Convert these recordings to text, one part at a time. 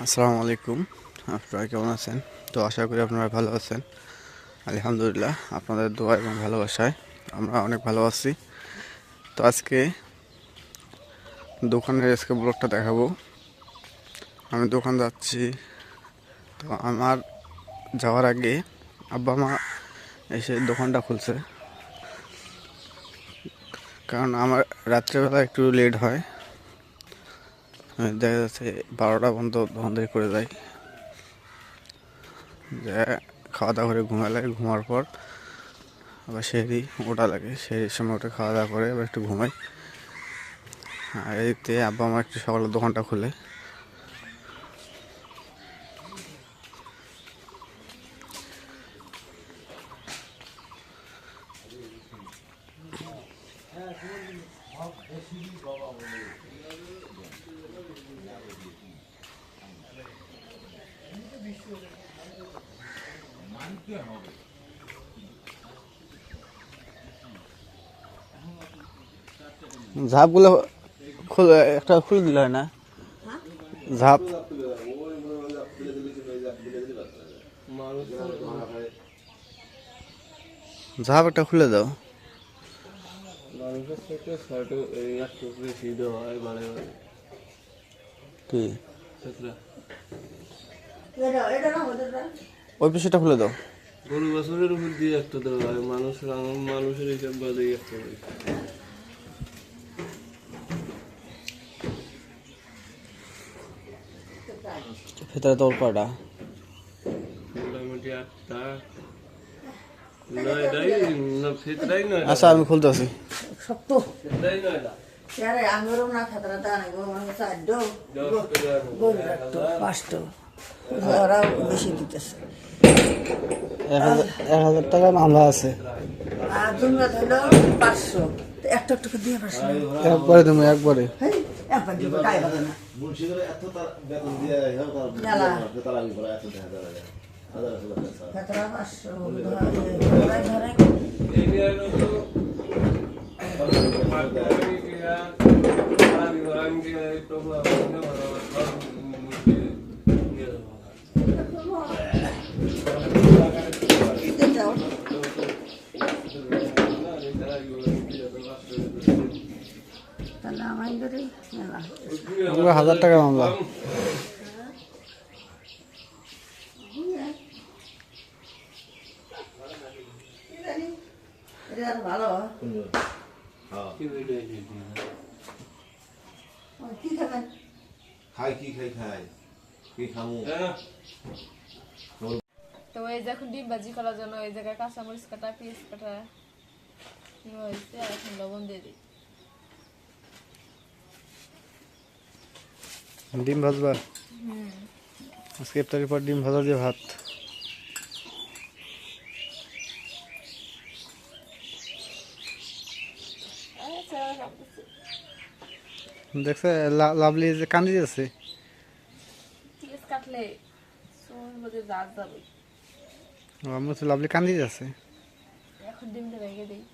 আসসালামু আলাইকুম। আপনারা কেমন আছেন? তো আশা করি আপনারা ভালো আছেন। আলহামদুলিল্লাহ, আপনাদের দোয়া এবং ভালোবাসায় আমরা অনেক ভালো আছি। তো আজকে দোকানের ব্লগটা দেখাবো। আমি দোকান যাচ্ছি। তো আমার যাওয়ার আগে আব্বা মা এসে দোকানটা খুলছে, কারণ আমার রাত্রেবেলা একটু লেট হয়। দেখা যাচ্ছে 12টা পর্যন্ত বন্ধ করে যায়, যে খাওয়া দাওয়া করে ঘুমালে, ঘুমার পর আবার সেহরি ওটা লাগে, সেই সময় ওটা খাওয়া দাওয়া করে আবার একটু ঘুমাই। আর এতে আব্বা আমার একটু সকালে দোকানটা খুলে। ঝাপগুলো খুলে একটা খুলে দিলে হয় না? ঝাপ ঝাপ একটা খুলে দাও। কি ওই পিছুটা খুলে দাও। গরু বছরের উপর দিয়ে একটা দেওয়া হয়, মানুষের হিসাব বাদে একটা হয়। ভেতরে তোর কয়টা? মোটামুটি 8টা 9টাই না, ফেতরাই 9টা। আচ্ছা, আমি খুলতেছি। শক্ত ফেতরাই 9টা। আরে আঙুরও না খাতরা দাঁড়াই গো মানে চারটো গরু একটু পাঁচটো ওরাও বেশি দিতেছে। 1000 টাকা মামলা আছে। আর দুনিয়া হলো 500 একটা একটু দিয়ে পারছি একবারে তুমি একবারে হ্যাঁ একবার দিব তাই হবে না মুন্সিগঞ্জে এত তার বেতন দিয়ে নালা তার আগে পরে এত দেখা যায় হাজার খাতরা 500 ধরে ধরে এই নিয়ে হলো তো মার্কেটে গিয়া আমি গিয়া প্রবলেম না যাও তাহলে আমায় ধরে মেলা 1000 টাকা মামলা। এটা আর ভালো কি খাবেন খাই কি খাই কি খামু তো এই যখন ডিম ভাজি করার জন্য এই জায়গায় কাঁচামরিচ কাটা, পেঁয়াজ কাটা হয়েছে, আর এখন লবণ দিয়ে দিই। ডিম ভাজবা? আজকে ইফতারের পর ডিম ভাজা দিয়ে ভাত। দেখছে লাভলি যে কান্দি আছে, পেঁয়াজ কাটলে সময় মধ্যে দাঁত যাবে। আমার হচ্ছে লাভলি কান্দি আছে। এখন ডিমটা ভেঙে দিই।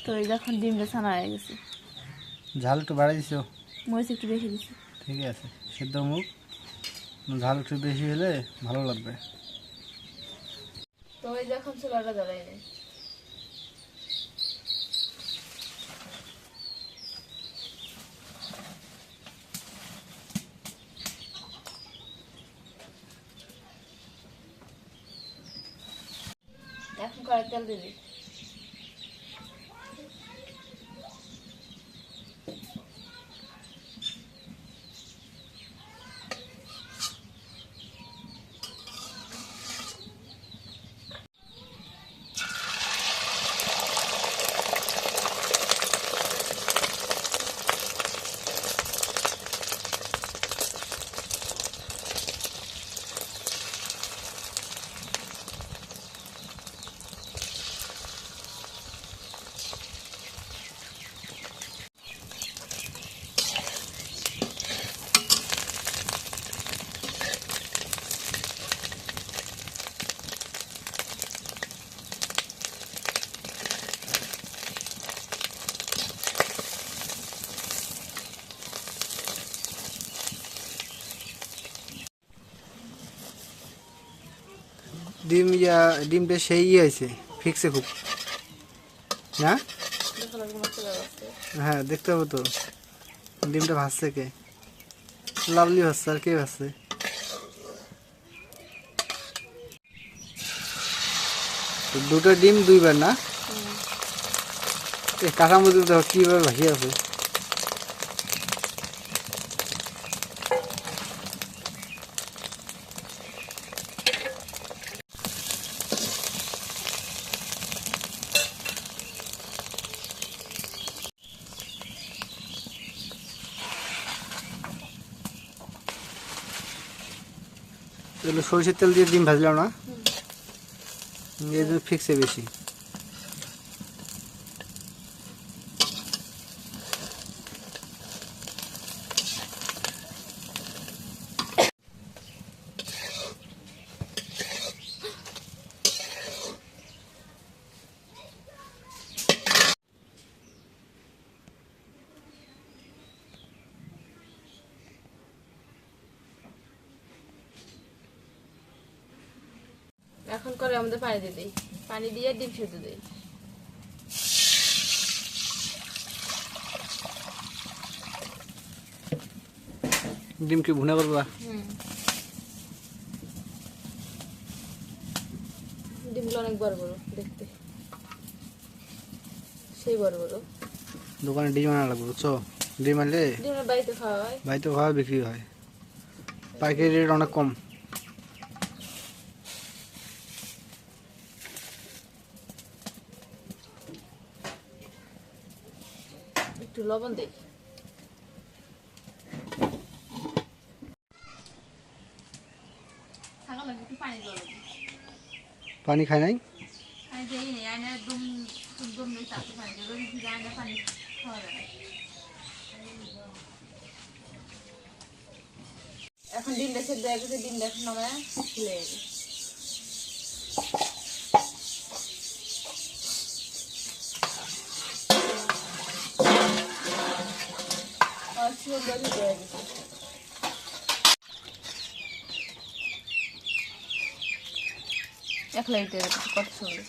তো এই যখন ডিমটা ছানা হয়ে গেছে, ঝাল একটু বাড়াই দিছো? মরিচ একটু বেশি দিচ্ছি। ঠিক আছে, সেদ্ধ মুখ, ঝাল একটু বেশি হলে ভালো লাগবে। তো এই যখন চুলাটা জ্বালাই নেই, এখন কড়াই তেল দিয়ে দিই। ডিমটা সেই হয়েছে ফিক্সে খুব না। দেখো না মস্ত আছে। হ্যাঁ দেখতে হবে তো ডিমটা ভাজছে কে, লাভলি ভাজছে আর কে ভাজছে। তো দুটো ডিম দুইবার না, এই কাঁচামরিচ দেখো কিভাবে ভাসিয়ে আছে। এগুলো সরিষার তেল দিয়ে ডিম ভাজলাম না, এই জন্য ফিক্সে বেশি। এখন করে আমাদের পানি দিয়ে দিই, পানি দিয়ে ডিম সেদ্ধ দিই। ডিমকে ভুনা করবা। ডিমগুলো অনেক বড় বড় দেখতে, সেই বড় বড়। দোকানে ডিম আনা লাগবে বুঝছো, ডিম আনলে ডিমের বাড়িতে খাওয়া হয়। বাড়িতে খাওয়া বিক্রি হয়, পাইকারি রেট অনেক কম। একটু লবণ দেই। একটু পানি দেওয়া লাগবে। পানি খায় নাই, পানি দেই নেই, আয়না একদম একদম নেই, তাতে পানি দেবো, কিন্তু আয়না পানি খাওয়া যায় না। এখন ডিমটা সেদ্ধ হয়ে গেছে, ডিমটা এখন আমরা খুলে যাবে। সুন্দর হয়ে গেছে। এক লাইটে কত সুন্দর।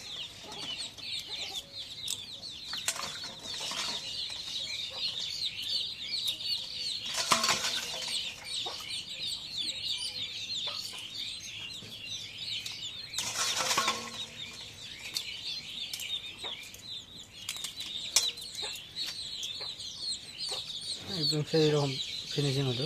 একদম সেই রকম ফিনিশিং হলো।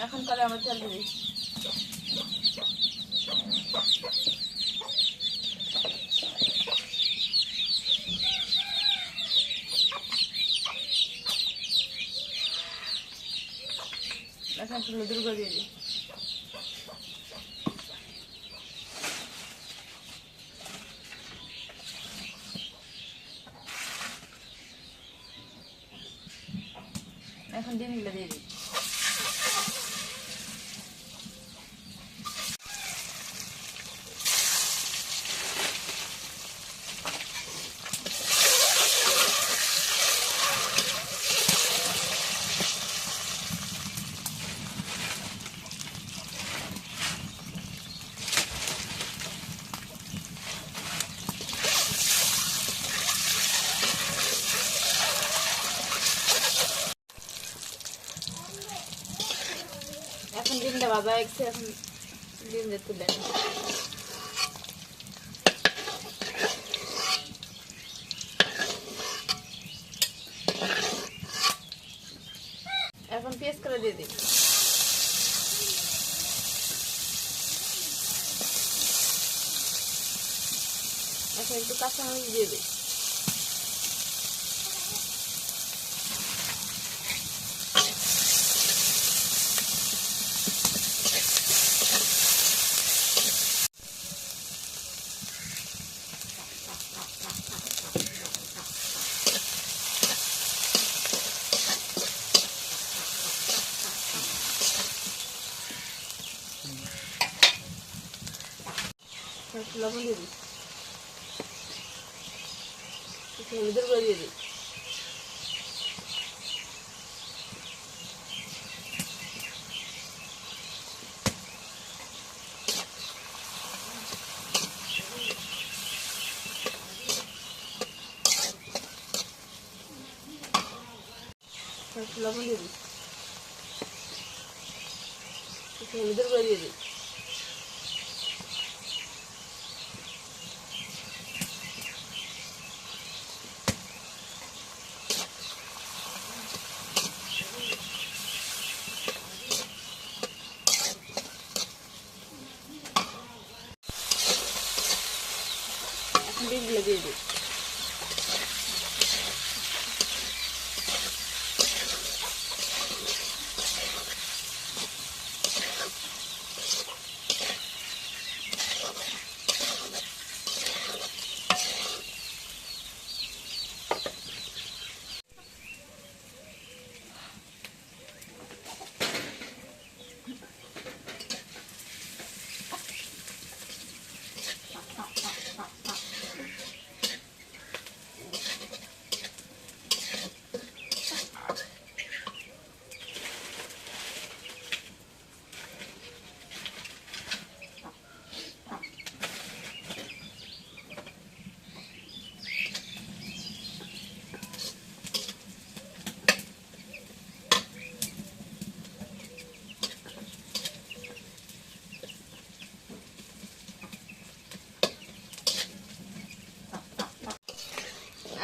এখন করে আমার তেল দিই। এখন হলুদের গুঁড়ো দিয়ে দিই। এখন ডিমগুলো দিয়ে দিই। এখন ডিমটা ভাজা হয়ে গেছে, এখন ডিম দিয়ে তুলে নিই। এখন পেস্ট করে দিয়ে দিই। এখন একটু কাঁচামরিচ দিয়ে দিই। লবণ দিয়ে দিই, হলুদের গুঁড়ো দিয়ে দিই, লবণ দিয়ে দিই, হলুদের গুঁড়ো দিয়ে দিই, ডিমগুলো দিয়ে দিই,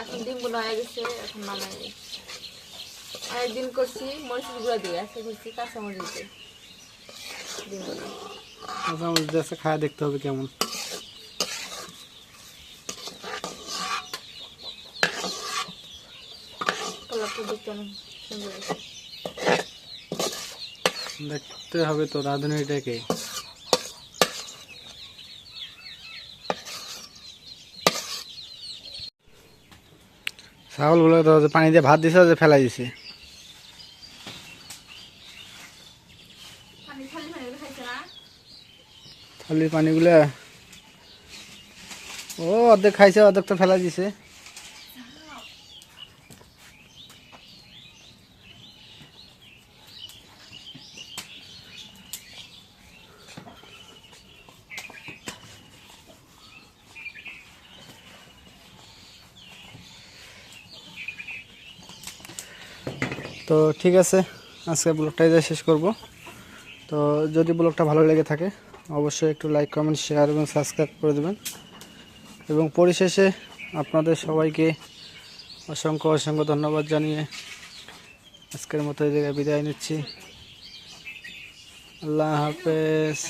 এখন ডিমগুলো হয়ে গেছে, এখন নামাই নিই। একদিন করছি মরিচের গুঁড়া দিয়ে, আজকে করছি কাঁচামরিচ দিয়ে ডিমগুলো। কাঁচামরিচ দিয়ে খায়া দেখতে হবে কেমন। কালারটা দেখতে অনেক সুন্দর হয়েছে। দেখতে হবে তো রাঁধুনিটাকে। ছাগলগুলো তো পানি দিয়ে ভাত দিছে, যে ফেলাই দিছে। থালির পানিগুলা ও অর্ধেক খাইছে, অর্ধেক তো ফেলাই দিছে। তো ঠিক আছে, আজকে ব্লগটা এখানে শেষ করব। তো যদি ব্লগটা ভালো লেগে থাকে অবশ্যই একটু লাইক, কমেন্ট, শেয়ার এবং সাবস্ক্রাইব করে দেবেন। এবং পরিশেষে আপনাদের সবাইকে অসংখ্য অসংখ্য ধন্যবাদ জানিয়ে আজকের মতো এই জায়গায় বিদায় নিচ্ছি। আল্লাহ হাফেজ।